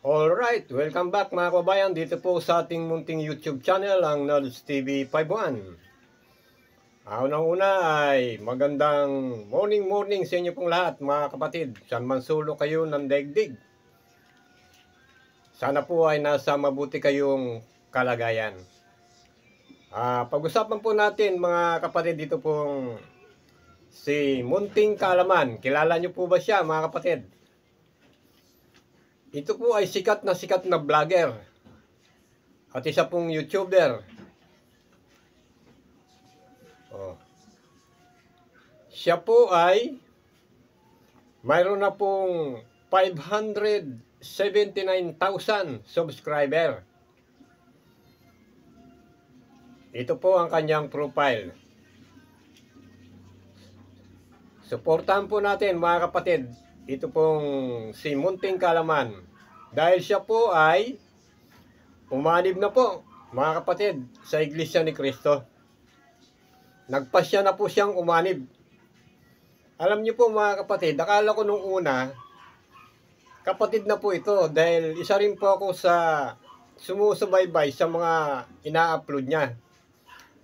Alright, welcome back mga kabayan dito po sa ating munting YouTube channel, ang Nolds TV 51. Unang-una ay magandang morning sa inyo pong lahat mga kapatid. Saan man sulok kayo ng daigdig. Sana po ay nasa mabuti kayong kalagayan. Pag-usapan po natin mga kapatid dito pong si Munting Kaalaman. Kilala nyo po ba siya mga kapatid? Ito po ay sikat na vlogger at isa pong YouTuber. Siya po ay mayroon na pong 579,000 subscriber. Ito po ang kanyang profile. Suportahan po natin mga kapatid, ito pong si Munting Kaalaman. Dahil siya po ay umanib na po mga kapatid sa Iglesia ni Cristo. Nagpasya na po siyang umanib. Alam niyo po mga kapatid, akala ko nung una, kapatid na po ito dahil isa rin po ako sa sumusubaybay sa mga ina-upload niya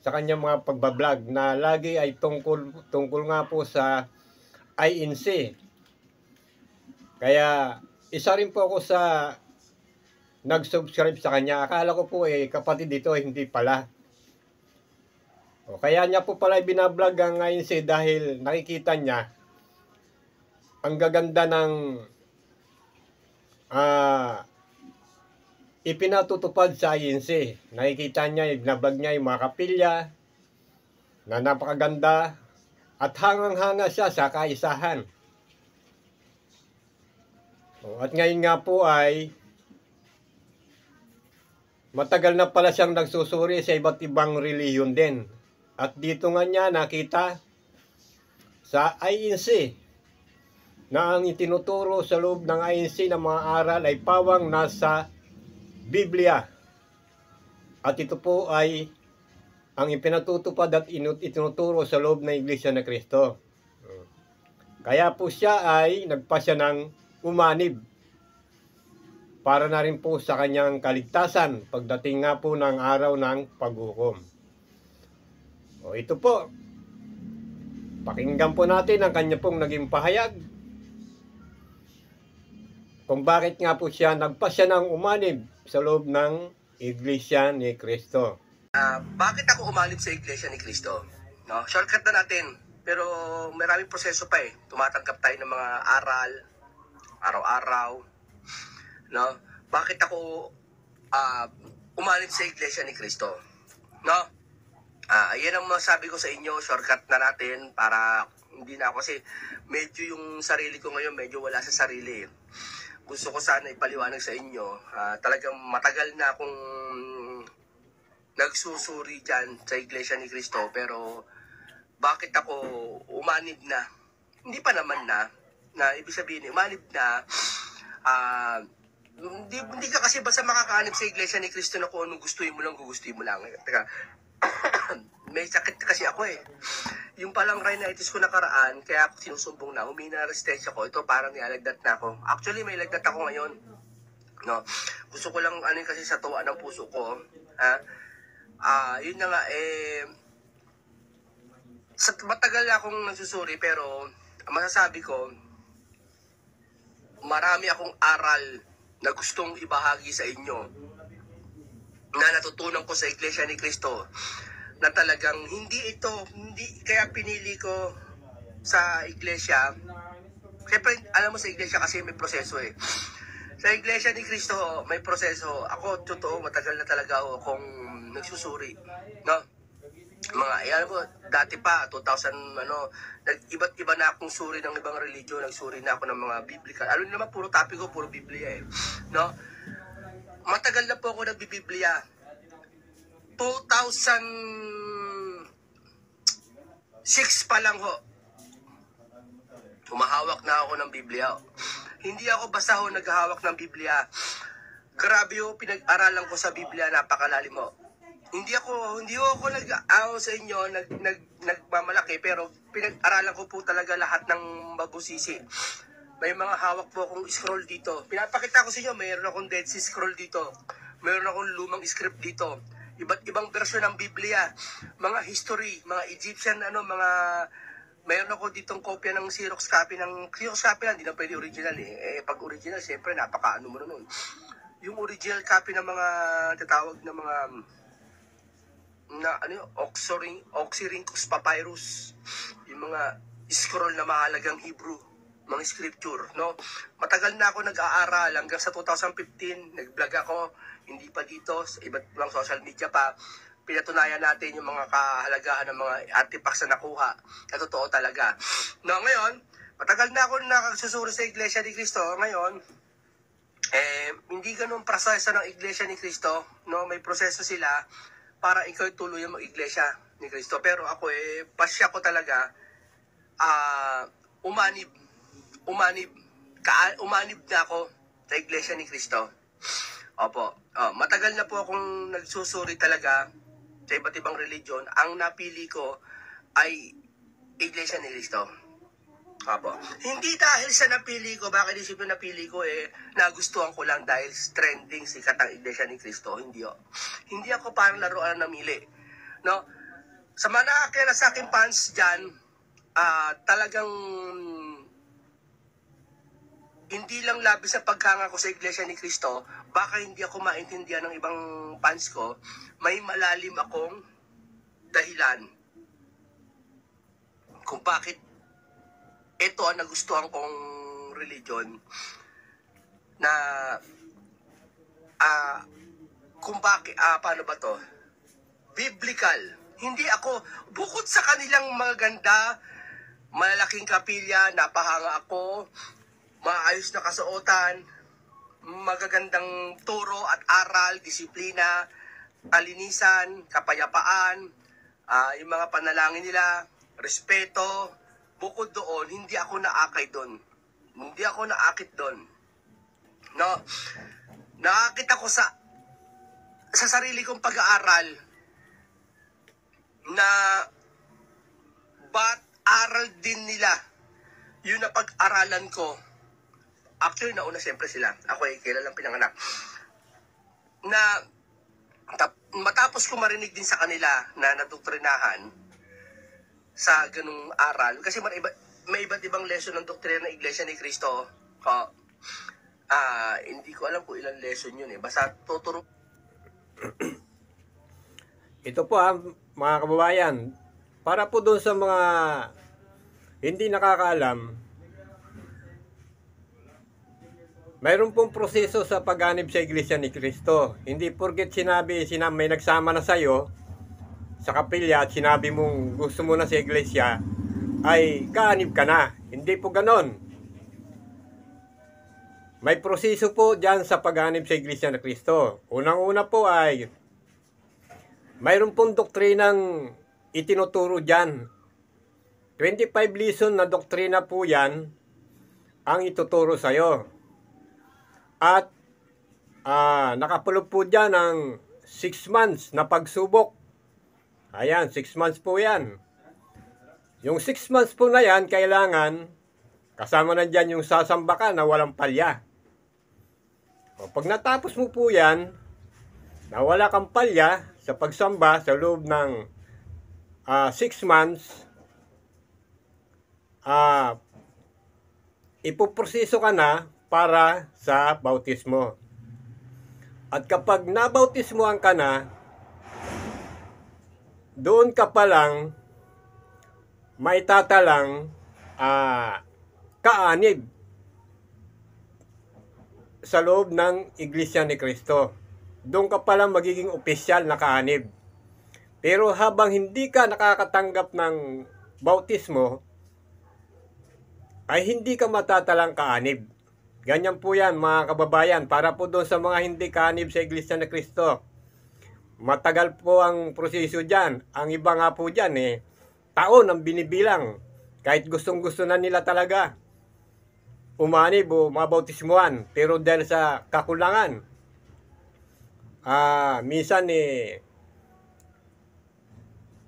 sa kanyang mga pagbablog na lagi ay tungkol nga po sa INC. Kaya isa rin po ako sa nag-subscribe sa kanya. Akala ko po kapatid dito, hindi pala. Kaya niya po pala binablog ang INC dahil nakikita niya ang gaganda ng ipinatutupad sa INC. Nakikita niya, binablog niya yung mga kapilya na napakaganda at hangang-hanga siya sa kaisahan. At ngayon nga po ay matagal na pala siyang nagsusuri sa iba't ibang relihiyon din. At dito nga niya nakita sa INC na ang itinuturo sa loob ng INC na mga aral ay pawang nasa Biblia. At ito po ay ang ipinatutupad at itinuturo sa loob ng Iglesia ni Cristo. Kaya po siya ay nagpasya ng umanib para na rin po sa kanyang kaligtasan pagdating nga po ng araw ng paghukom. Ito po, pakinggan po natin ang kanya pong naging pahayag kung bakit nga po siya nagpasya ng umanib sa loob ng Iglesia ni Cristo. Bakit ako umanib sa Iglesia ni Cristo? No? Shortcut na natin, pero maraming proseso pa eh. Tumatanggap tayo ng mga aral, araw-araw. No? Bakit ako umanib sa Iglesia ni Cristo? No? Yan ang masabi ko sa inyo, shortcut na natin para hindi na ako kasi medyo yung sarili ko ngayon medyo wala sa sarili. Gusto ko sana ipaliwanag sa inyo, talagang matagal na akong nagsusuri dyan sa Iglesia ni Cristo, pero bakit ako umanib na? Hindi pa naman na ibig sabihin, umanib na, hindi ka kasi basta makakaanib sa Iglesia ni Cristo na kung anong gustuin mo lang, gugustuhin mo lang. Teka, may sakit kasi ako eh. Yung palang rhinitis ko nakaraan, kaya ako sinusumbong na, humina resistensya ko. Ito parang nialagdat na ako. Actually, may lagdat ako ngayon. No? Gusto ko lang kasi sa tuwa ng puso ko. Yun na nga matagal na akong nagsusuri, pero masasabi ko, marami akong aral na gustong ibahagi sa inyo na natutunan ko sa Iglesia ni Cristo, na talagang hindi kaya pinili ko sa Iglesia. Siyempre, alam mo sa Iglesia kasi may proseso eh. Sa Iglesia ni Cristo may proseso. Ako, totoo, matagal na talaga ako kung nagsusuri. No? Alam mo, dati pa, 2000, iba't iba na akong suri ng ibang religion. Nagsuri na ako ng mga biblical. Alam niyo naman, puro topic ko, puro Biblia eh. No? Matagal na po ako nagbibiblia. 2006 pa lang ho. Humahawak na ako ng Biblia. Hindi ako basta ho naghahawak ng Biblia. Grabe ho, pinag-aralan ko sa Biblia, napakalalim ho. Hindi ako nag-aaw sa inyo, nagmamalaki, pero pinag-aralan ko po talaga lahat ng mabusisi. May mga hawak po akong scroll dito. Pinapakita ko sa inyo, mayroon akong Dead Sea Scroll dito. Mayroon akong lumang script dito. Iba't ibang version ng Biblia. Mga history, mga Egyptian, mayroon ako ditong kopya ng Xerox copy lang, hindi na pwede original eh. Pag original, siyempre, napaka-ano mo na nun. Yung original copy ng mga tatawag na mga Oxyrhynchus papyrus, yung mga scroll na mahalagang Hebrew, mga scripture, no? Matagal na ako nag-aaral hanggang sa 2015, nag-vlog ako, hindi pa dito, sa iba't ibang social media pa. Pinatunayan natin yung mga kahalagahan ng mga artifacts na nakuha, na totoo talaga. No, ngayon, matagal na ako nakasusuri sa Iglesia ni Cristo. Ngayon, hindi ganun proseso ng Iglesia ni Cristo, no? May proseso sila para ikaw tuluyan mo Iglesia ni Cristo. Pero ako pasya ko talaga, umanib na ako sa Iglesia ni Cristo. Opo, matagal na po akong nagsusuri talaga sa iba't ibang religion. Ang napili ko ay Iglesia ni Cristo. Opo. Hindi dahil sa napili ko, bakit isip yung napili ko nagustuhan ko lang dahil trending sikat ang Iglesia ni Cristo. Hindi ako parang laruan na namili. No? Sa mga nakakilala sa aking fans dyan, talagang hindi lang labis sa paghanga ko sa Iglesia ni Cristo, baka hindi ako maintindihan ng ibang fans ko, may malalim akong dahilan kung bakit ito ang nagustuhan kong religion na kung bakit, paano ba to? Biblical. Hindi ako, bukod sa kanilang maganda, malalaking kapilya, napahanga ako, maayos na kasuotan, magagandang turo at aral, disiplina, kalinisan, kapayapaan, yung mga panalangin nila, respeto. Bukod doon, hindi ako naakay doon. Hindi ako naakit doon. No? Naakit ako sa sarili kong pag-aaral na ba't aral din nila yun na pag-aralan ko. Actually, nauna siyempre sila. Ako kailan lang pinanganak. Na matapos ko marinig din sa kanila na nadoktrinahan sa ganung aral. Kasi may iba't ibang lesson ng doktrina ng Iglesia ni Cristo. Hindi ko alam kung ilang lesson yun Basta tuturo. Ito po mga kababayan, para po doon sa mga hindi nakakaalam, mayroon pong proseso sa pagganib sa Iglesia ni Cristo. Hindi porket sinabi may nagsama na sa'yo sa kapilya at sinabi mong gusto mo na sa iglesia, ay kaanib ka na. Hindi po ganon. May proseso po dyan sa paghanib sa Iglesia ni Cristo. Unang-una po ay mayroon pong doktrinang itinuturo dyan. 25 lesson na doktrina po yan ang ituturo sa'yo. At nakapulog po dyan ang 6 months na pagsubok. Ayan, 6 months po yan. Yung 6 months po na yan, kailangan kasama na dyan yung sasamba ka na walang palya. Pag natapos mo po yan, na wala kang palya sa pagsamba sa loob ng 6 months, ipoproseso ka na para sa bautismo. At kapag nabautismohan ka na, doon ka pa lang maitatalang kaanib sa loob ng Iglesia ni Cristo. Doon ka pa lang magiging opisyal na kaanib. Pero habang hindi ka nakakatanggap ng bautismo, ay hindi ka matatalang kaanib. Ganyan po yan mga kababayan, para po doon sa mga hindi kaanib sa Iglesia ni Cristo. Matagal po ang proseso dyan. Ang iba nga po dyan taon ang binibilang. Kahit gustong-gusto na nila talaga umanib o mabautismuhan. Pero dahil sa kakulangan, minsan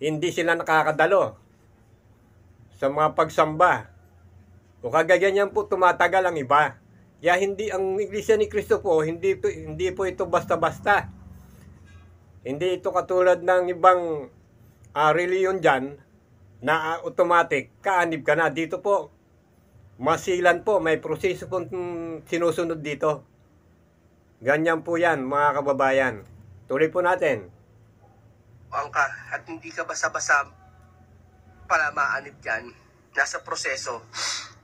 hindi sila nakakadalo sa mga pagsamba. O kagaganyan po tumatagal ang iba. Kaya hindi ang Iglesia ni Cristo po, hindi po ito basta-basta. Hindi ito katulad ng ibang reliyon dyan na automatic, kaanib ka na. Dito po, masilan po, may proseso po sinusunod dito. Ganyan po yan, mga kababayan. Tuloy po natin. Ka at hindi ka basta-basta para maanib dyan. Nasa proseso.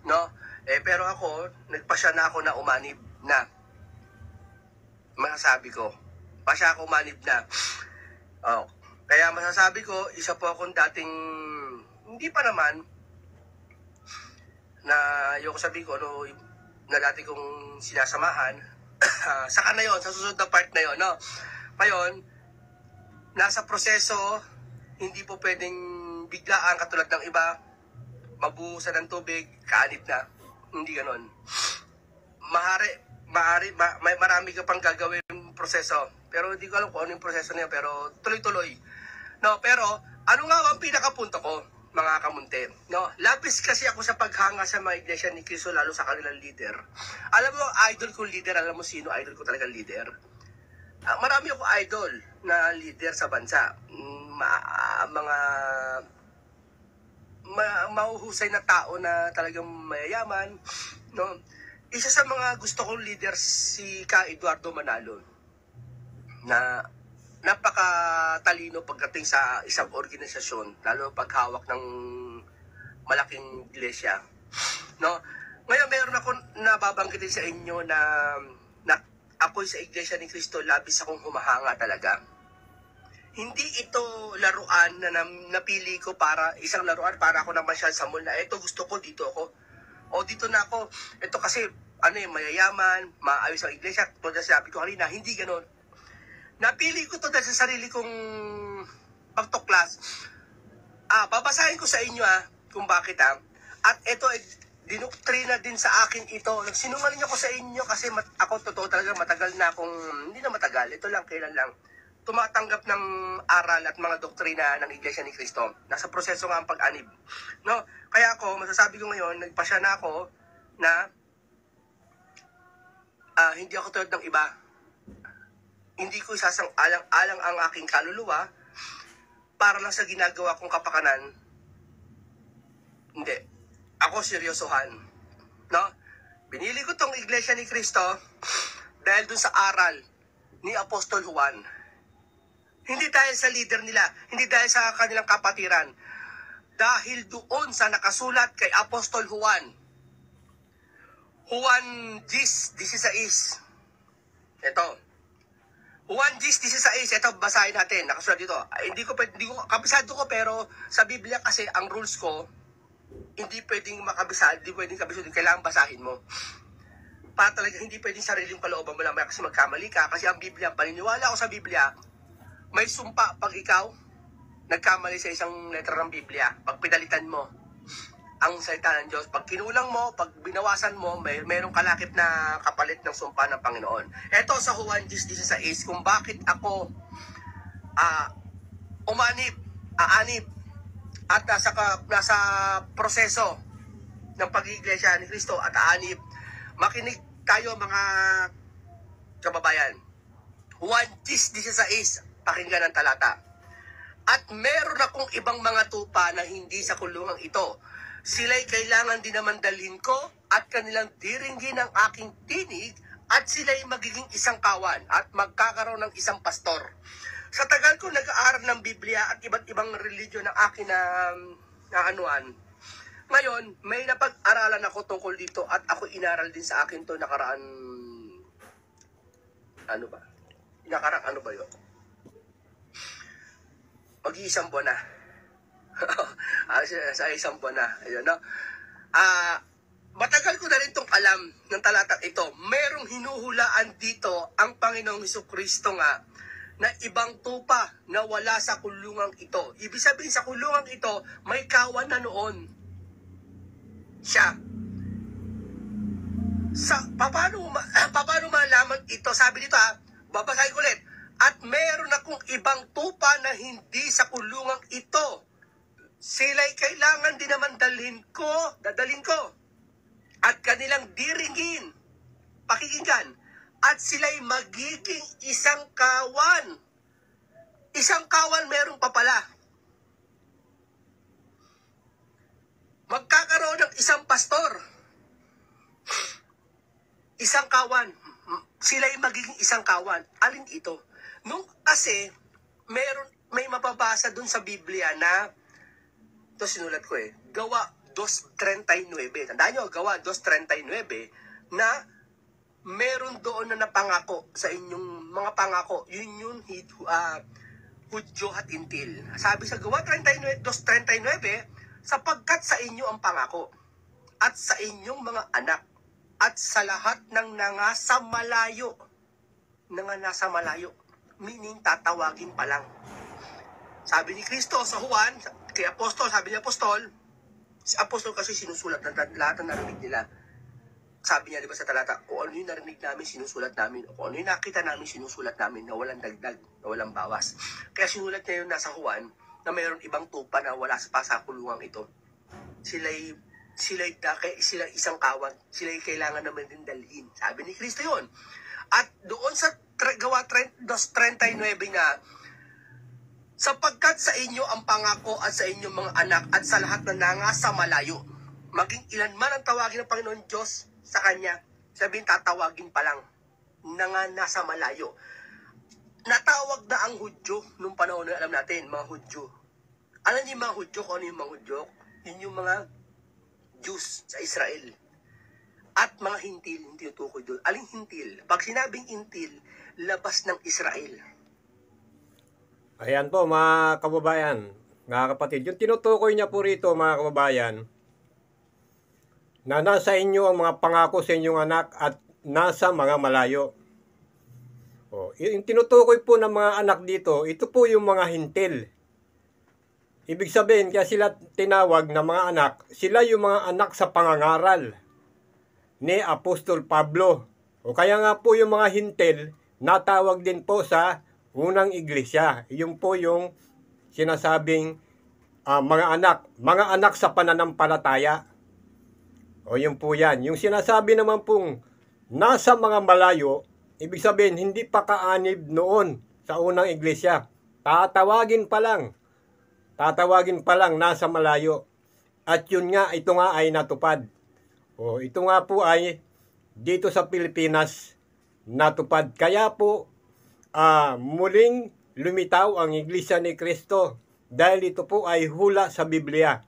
No? Pero ako, nagpasya na ako na umanib na. Masasabi ko. Pasya ako umanib na. Kaya masasabi ko, isa po akong dating, hindi pa naman, na ayoko sabihin ko ano, na dati kong sinasamahan. Saka na yon, sa susunod na part na yon, no? Ngayon, nasa proseso, hindi po pwedeng biglaan katulad ng iba, mabuhusan ng tubig, kaanib na. Hindi ganon. May marami ka pang gagawin proseso. Pero hindi ko alam kung ano yung proseso niya, pero tuloy-tuloy. No, pero ano nga ang pinakapunto ko, mga kamunte? No, labis kasi ako sa paghanga sa mga iglesia ni Cristo, lalo sa kanilang leader. Alam mo, idol kong leader, alam mo sino idol ko talagang leader? Marami ako idol na leader sa bansa. Mga mahuhusay na tao na talagang mayayaman, no? Isa sa mga gusto kong leader si Ka Eduardo Manalo, na napakatalino pagdating sa isang organisasyon, lalo paghawak ng malaking iglesia, no? Ngayon meron ako nababanggitin sa inyo na ako sa Iglesia ni Cristo, labis akong humahanga talaga. Hindi ito laruan na napili ko para isang laruan para ako naman siya sa mall na ito gusto ko, dito ako. O dito na ako. Ito kasi mayayaman, maayos ang iglesia. Tulad na sinabi ko kanina, hindi ganon. Napili ko to dahil sa sarili kong pagtuklas. Babasahin ko sa inyo kung bakit At ito dinoktrina din sa akin ito. Nagsinungaling ako sa inyo kasi ako totoo talaga matagal na akong, hindi na matagal, ito lang, kailan lang, tumatanggap ng aral at mga doktrina ng Iglesia ni Cristo. Nasa proseso nga ang pag-anib. No? Kaya ako, masasabi ko ngayon, nagpasya na ako na hindi ako tulad ng iba. Hindi ko isasang alang-alang ang aking kaluluwa para lang sa ginagawa kong kapakanan. Hindi. Ako seryosohan. No? Binili ko tong Iglesia ni Cristo dahil dun sa aral ni Apostol Juan. Hindi dahil sa leader nila, hindi dahil sa kanilang kapatiran. Dahil doon sa nakasulat kay Apostol Juan. Juan 10:16. Ito. Juan 10:16. Ito, basahin natin. Nakasulat dito. Hindi ko kabisado ko, pero sa Biblia kasi ang rules ko, hindi pwedeng makabisado, hindi pwedeng kabisado, kailangan basahin mo. Para talaga hindi pwedeng sariling kalooban mo lang kasi magkamali ka. Kasi ang Biblia, paniniwala ako sa Biblia, may sumpa pag ikaw nagkamali sa isang letra ng Biblia. Pag pinalitan mo ang salita ng Diyos, pag kinulang mo, pag binawasan mo, mayroong kalakip na kapalit ng sumpa ng Panginoon. Ito sa Juan 10:16, kung bakit ako aanib at nasa proseso ng pag-iglesia ni Cristo at aanib. Makinig tayo mga kababayan. Juan 10:16, pakinggan ang talata. At meron akong ibang mga tupa na hindi sa kulungang ito. Sila'y kailangan din naman dalhin ko at kanilang diringgin ang aking tinig at sila'y magiging isang kawan at magkakaroon ng isang pastor. Sa tagal ko nag-aaral ng Biblia at iba't ibang religion ng akin na anuan, ngayon, may napag-aralan ako tungkol dito at ako inaral din sa akin to nakaraan, ano ba yun? Mag-iisang buwan na. Sa isang buwan na. Ayun, no? Matagal ko na rin itong alam ng talatang ito. Merong hinuhulaan dito ang Panginoong Jesucristo nga na ibang tupa na wala sa kulungang ito. Ibig sabihin sa kulungang ito, may kawan na noon siya. Paano malaman ito? Sabi dito babasahin ko ulit. At meron akong ibang tupa na hindi sa kulungang ito. Sila'y kailangan din naman dadalhin ko at kanilang diringgin, pakikinggan, at sila'y magiging isang kawan. Isang kawan meron pa pala. Magkakaroon ng isang pastor. Isang kawan. Sila'y magiging isang kawan. Alin ito? Nung kasi, may mababasa dun sa Biblia na, ito sinulat ko Gawa 2:39. Tandaan nyo, Gawa 2:39, na meron doon na napangako sa inyong mga pangako. Yun yung Hudyo at Intil. Sabi sa Gawa 2:39, sapagkat sa inyo ang pangako, at sa inyong mga anak, at sa lahat ng nangasa malayo. Nasa malayo. Meaning, tatawagin pa lang. Sabi ni Kristo sa Juan, kay Apostol, sabi ni Apostol, si Apostol kasi sinusulat ng lahat ng narinig nila. Sabi niya, di ba sa talata, kung ano yung narinig namin, sinusulat namin. Kung ano yung nakita namin, sinusulat namin na walang dagdag, na walang bawas. Kaya sinulat niya yun nasa Juan, na mayroon ibang tupa na wala sa pasakulungan ito. Sila'y isang kawan. Sila'y kailangan naman din dalhin. Sabi ni Kristo yun. At doon sa Gawa 2:39 na, sapagkat sa inyo ang pangako at sa inyong mga anak at sa lahat na nangasa malayo, maging ilan man ang tawagin ng Panginoon Diyos sa Kanya, sabihin tatawagin pa lang, nasa malayo. Natawag na ang Hudyo nung panahon na alam natin, mga Hudyo. Alam niyo mga Hudyo, kung ano yung mga Hudyo? Yun yung mga Jews sa Israel. At mga hintil, hindi tukoy doon. Aling hintil? Pag sinabing hintil, labas ng Israel. Ayan po mga kababayan, mga kapatid. Yung tinutukoy niya po rito mga kababayan, na nasa inyo ang mga pangako sa inyong anak at nasa mga malayo. Yung tinutukoy po ng mga anak dito, ito po yung mga hintil. Ibig sabihin, kaya sila tinawag na mga anak, sila yung mga anak sa pangangaral ni Apostol Pablo. Kaya nga po yung mga hintil, natawag din po sa unang iglesia. Yung po yung sinasabing mga anak sa pananampalataya. Yun po yan. Yung sinasabi naman pong nasa mga malayo, ibig sabihin hindi pa kaanib noon sa unang iglesia. Tatawagin pa lang nasa malayo. At yun nga, ito nga ay natupad. Ito nga po ay dito sa Pilipinas natupad. Kaya po muling lumitaw ang Iglesia ni Cristo dahil ito po ay hula sa Biblia.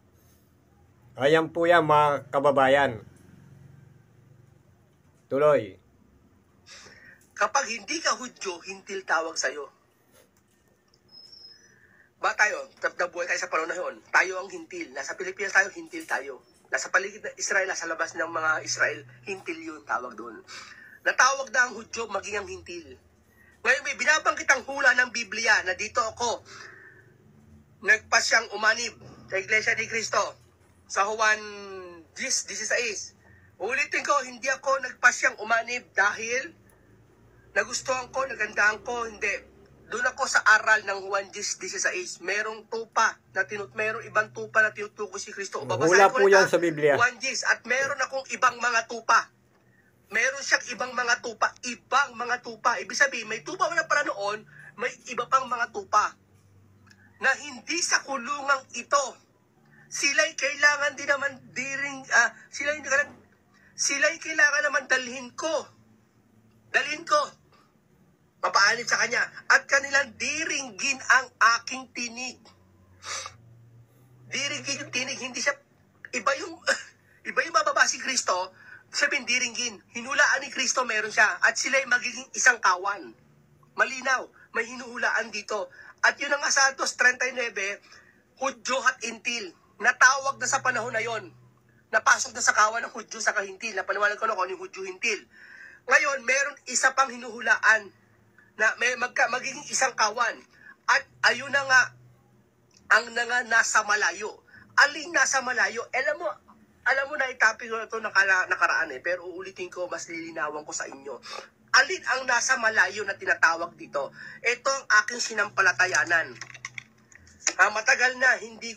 Ayan po yan mga kababayan. Tuloy. Kapag hindi ka Hudyo, hintil tawag sa'yo. Ba tayo, nabuhay tayo sa panahon na yun. Tayo ang hintil. Nasa Pilipinas tayo, hintil tayo. Nasa paligid ng Israel, nasa labas ng mga Israel, hintil yun, tawag doon. Natawag na ang Hudyo, maging ang hintil. Ngayon may binabanggit ang hula ng Biblia na dito ako nagpasyang umanib sa Iglesia ni Cristo sa Juan 10:16. Ulitin ko, hindi ako nagpasyang umanib dahil nagustuhan ko, nagandahan ko, hindi. Doon ako sa aral ng Juan 10:16. Merong tupa na merong ibang tupa na tinutukoy si Kristo. Hula po yan sa Biblia. Juan 10. At meron akong ibang mga tupa. Meron siyang ibang mga tupa. Ibang mga tupa. Ibig sabihin, may tupa na para noon, may iba pang mga tupa. Na hindi sa kulungang ito. Sila'y kailangan din naman sila'y kailangan naman dalhin ko. Papaanib sa kanya. At kanilang diringgin ang aking tinig. Diringgin yung tinig. Hindi siya, iba yung mababa si Kristo. Sabihin, diringgin. Hinulaan ni Kristo meron siya. At sila'y magiging isang kawan. Malinaw. May hinuhulaan dito. At yun ang sa 2:39, Hudyo at Intil. Natawag na sa panahon na yon. Napasok na sa kawan ng Hudyo sa kahintil. Napaliwanag ko na kung ano yung Hudyo hintil. Ngayon, meron isa pang hinuhulaan na magiging isang kawan. At ayun na nga, ang nasa malayo. Aling nasa malayo? Alam mo na itapin ko na ito nakaraan pero uulitin ko, mas lilinawan ko sa inyo. Alin ang nasa malayo na tinatawag dito? Ito ang aking sinampalatayanan. Matagal na, hindi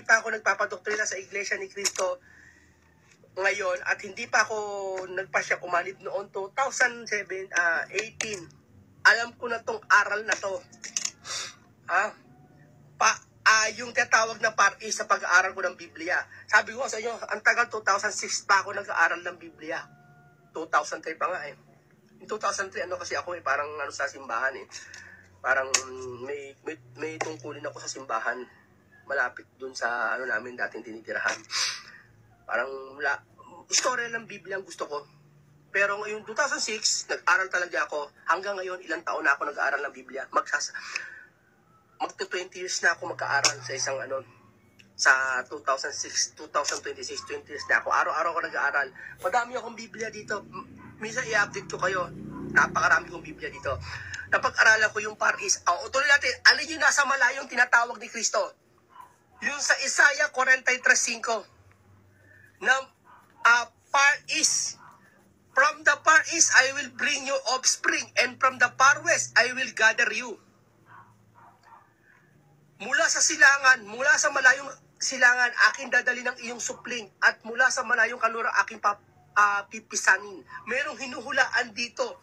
pa ako nagpapadoktrina sa Iglesia ni Cristo. ngayon at hindi pa ako nagpasya kumanib noon 2018, alam ko na tong aral na to. Yung tinatawag na par-is sa pag-aaral ko ng Biblia. Sabi ko sa inyo, ang tagal 2006 pa ako nag-aaral ng Biblia. 2003 pa nga eh. In 2003 kasi ako parang sa simbahan eh. Parang may tungkulin ako sa simbahan malapit dun sa namin dating tinitirahan. Parang istorya ng Biblia ang gusto ko. Pero ngayon 2006 nag-aral talaga ako. Hanggang ngayon ilang taon na ako nag-aaral ng Biblia. Magto 20 years na ako mag-aaral sa isang sa 2026, 20 years na ako. Araw-araw ako nag-aaral. Madami akong Biblia dito. Minsan i-update ko kayo. Napakarami kong Biblia dito. Napag-aralan ko yung par-is. Tuloy natin, alin yung nasa malayong tinatawag ni Kristo? Yung sa Isaiah 43:5 na par-is. From the far east, I will bring you offspring, and from the far west, I will gather you. Mula sa silangan, mula sa malayong silangan, aking dadali ng iyong supling, at mula sa malayong kanluran, aking pipisanin. Merong hinuhulaan dito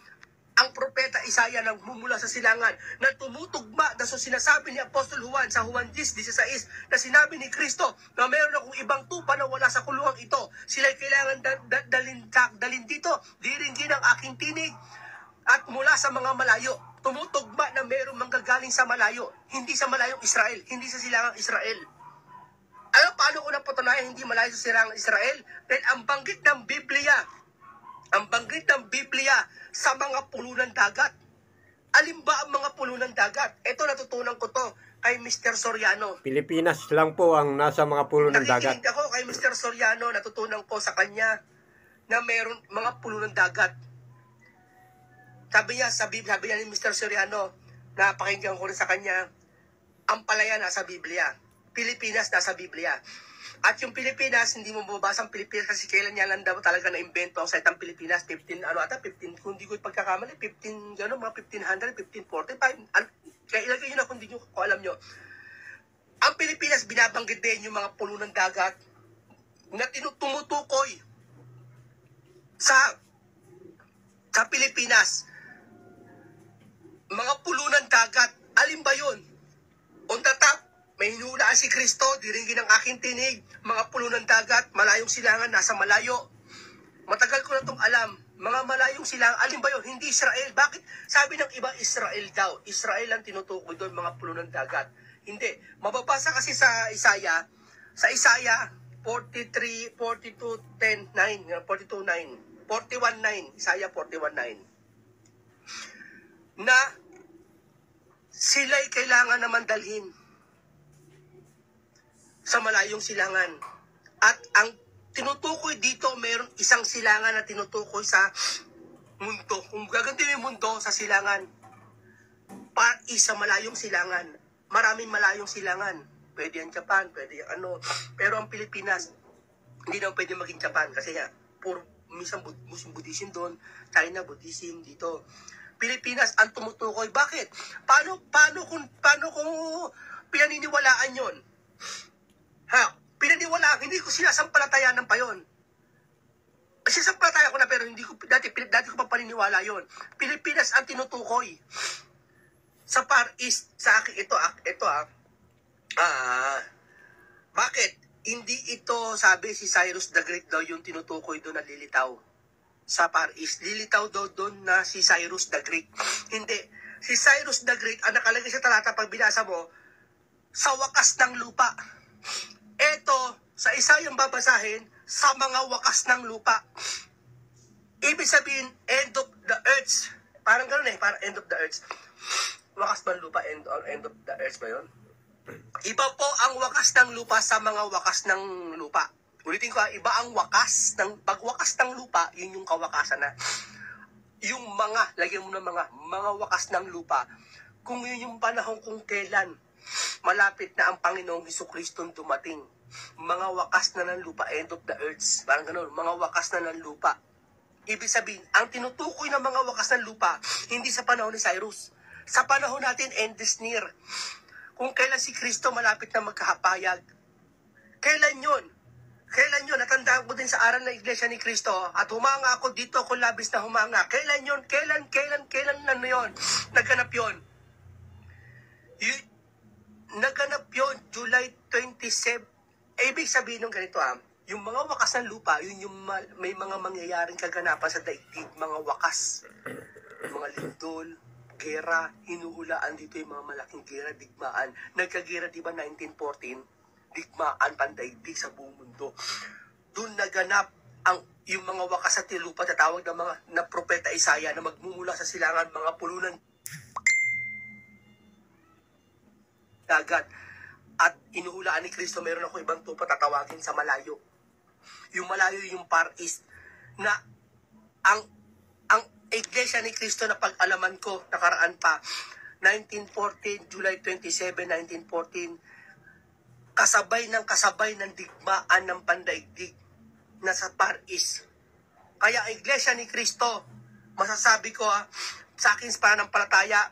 ang propeta Isaiah nang mumula sa silangan na tumutugma na sinasabi ni Apostol Juan sa Juan 10:16 na sinabi ni Kristo na meron akong ibang tupa na wala sa kulungang ito. Sila'y kailangan dalin dito, diringgin ang aking tinig, at mula sa mga malayo, tumutugma na mayroong manggagaling sa malayo, hindi sa malayong Israel, hindi sa silangang Israel. Alam paano ko napatunayan hindi malayo sa silangang Israel? Dahil ang banggit ng Biblia sa mga pulo ng dagat. Alin ba ang mga pulo ng dagat? Ito natutunan ko to kay Mr. Soriano. Pilipinas lang po ang nasa mga pulo ng dagat. Nakikinig ako kay Mr. Soriano, natutunan ko sa kanya na mayroon mga pulo ng dagat. Sabi niya ni Mr. Soriano, napakinggan ko rin sa kanya, ang palaya nasa Biblia. Pilipinas nasa Biblia. At yung Pilipinas, hindi mo mababasa ang Pilipinas kasi kailan niya lang daw talaga na-invento ang salitang Pilipinas. 15, kung hindi ko pagkakamali, 15, mga 1500, 1545. Kaya ilagay nyo na kung hindi nyo alam nyo. Ang Pilipinas, binabanggit din yung mga pulo ng dagat na tumutukoy sa Pilipinas. Mga pulo ng dagat, alin ba yun? On the top, may hinulaan si Kristo, diringgin ang aking tinig, mga pulo ng dagat, malayong silangan, nasa malayo. Matagal ko na itong alam, mga malayong silangan, alin ba yun? Hindi Israel. Bakit? Sabi ng iba, Israel daw. Israel ang tinutukoy doon, mga pulo ng dagat. Hindi. Mababasa kasi sa Isaiah 43, 42, 10, 9, 42, 9, 41, 9, Isaiah 41, 9. Na sila'y kailangan naman dalhin sa malayong silangan. At ang tinutukoy dito, mayroon isang silangan na tinutukoy sa mundo. Kung gagantin yung mundo sa silangan, sa malayong silangan. Maraming malayong silangan. Pwede ang Japan, pwede ang Pero ang Pilipinas, hindi na pwede maging Japan kasi puro minsan Muslim Buddhism doon, China Buddhism dito. Pilipinas ang tumutukoy. Bakit? Paano kung pinaniniwalaan yon? Pinaniwalaan, hindi ko sinasampalatayanan pa yon. Sinasampalataya ko na pero hindi ko dati ko pa paniniwala yon. Pilipinas ang tinutukoy. Sa Far East, sa akin ito. Bakit? Hindi ito, sabi si Cyrus the Great daw yung tinutukoy doon na lilitaw. Sa Far East, lilitaw daw doon na si Cyrus the Great. Hindi. Si Cyrus the Great, ang nakalagay sa talata pag binasa mo, sa wakas ng lupa. Ito, sa isa yung babasahin, sa mga wakas ng lupa. Ibig sabihin, end of the earth. Parang gano'n parang end of the earth. Wakas ng lupa, end of the earth ba yun? Iba po ang wakas ng lupa sa mga wakas ng lupa. Ulitin ko, iba ang wakas pagwakas ng lupa, yun yung kawakasan na. Yung lagyan mo ng mga wakas ng lupa. Kung yun yung panahon kung kailan malapit na ang Panginoong Hesukristo dumating. Mga wakas na ng lupa, end of the earth. Parang gano'n, mga wakas na ng lupa. Ibig sabihin, ang tinutukoy ng mga wakas ng lupa, hindi sa panahon ni Cyrus. Sa panahon natin, end is near. Kung kailan si Kristo malapit na magkahapayag. Kailan yun? Kailan yun? Natandaan ko din sa aral ng Iglesia ni Cristo at humanga ako dito, ako labis na humanga. Kailan yun? Kailan ano yun? Naganap yun? Naganap yun, July 27. Ibig sabihin ng ganito yung mga wakas ng lupa, yun yung may mga mangyayaring kaganapan sa daigdig, mga wakas, mga lindol, gera, hinuhulaan dito yung mga malaking gera, digmaan. Nagkagera diba 1914? Digmaan, pandaigdig sa buong mundo. Doon naganap yung mga wakas sa lupa, tatawag ng mga na propeta Isaiah na magmumula sa silangan, mga pulunan dagat. At inuhulaan ni Kristo, meron ako ibang tupa tatawagin sa malayo. Yung malayo yung Far East na ang Iglesia ni Kristo na pag-alaman ko nakaraan pa 1914, July 27, 1914, kasabay ng digmaan ng pandaigdig na sa Far East. Kaya Iglesia ni Kristo, masasabi ko sa akin sa pananampalataya,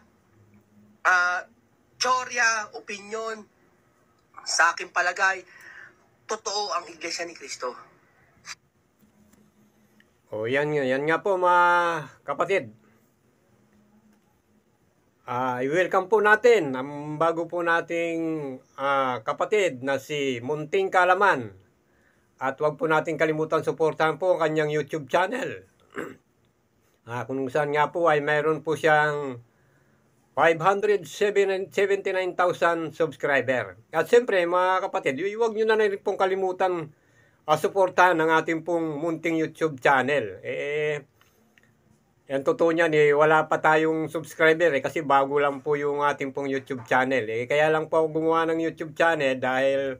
teorya, opinyon, sa aking palagay, totoo ang Iglesia ni Kristo. O yan nga po mga kapatid. I-welcome po natin ang bago po nating kapatid na si Munting Kalaman. At wag po natin kalimutan suportahan po ang kanyang YouTube channel. Kung saan nga po ay mayroon po siyang 579,000 subscriber. At siyempre mga kapatid, huwag nyo na rin pong kalimutan suportahan ang ating pong munting YouTube channel. Yan totoo niyan, wala pa tayong subscriber kasi bago lang po yung ating pong YouTube channel. Kaya lang po ako gumawa ng YouTube channel dahil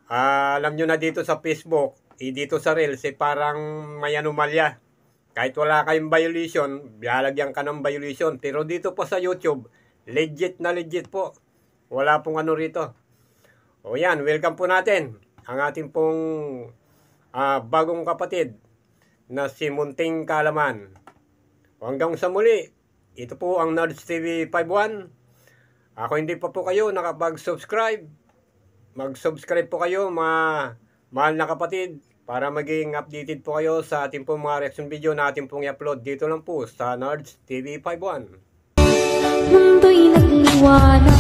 alam nyo na dito sa Facebook, dito sa Reels, parang may anomalya. Kahit wala kayong violation, lalagyan ka ng violation. Pero dito po sa YouTube, legit na legit po. Wala pong ano rito. O yan, welcome po natin ang ating pong bagong kapatid na si Munting Kalaman. Hanggang sa muli, ito po ang Nards TV 51. Ako hindi pa po kayo nakapag-subscribe. Mag-subscribe po kayo mga mahal na kapatid para maging updated po kayo sa ating pong mga reaction video na ating pong i-upload dito lang po sa Nards TV 51. Mundo'y nagliwanag.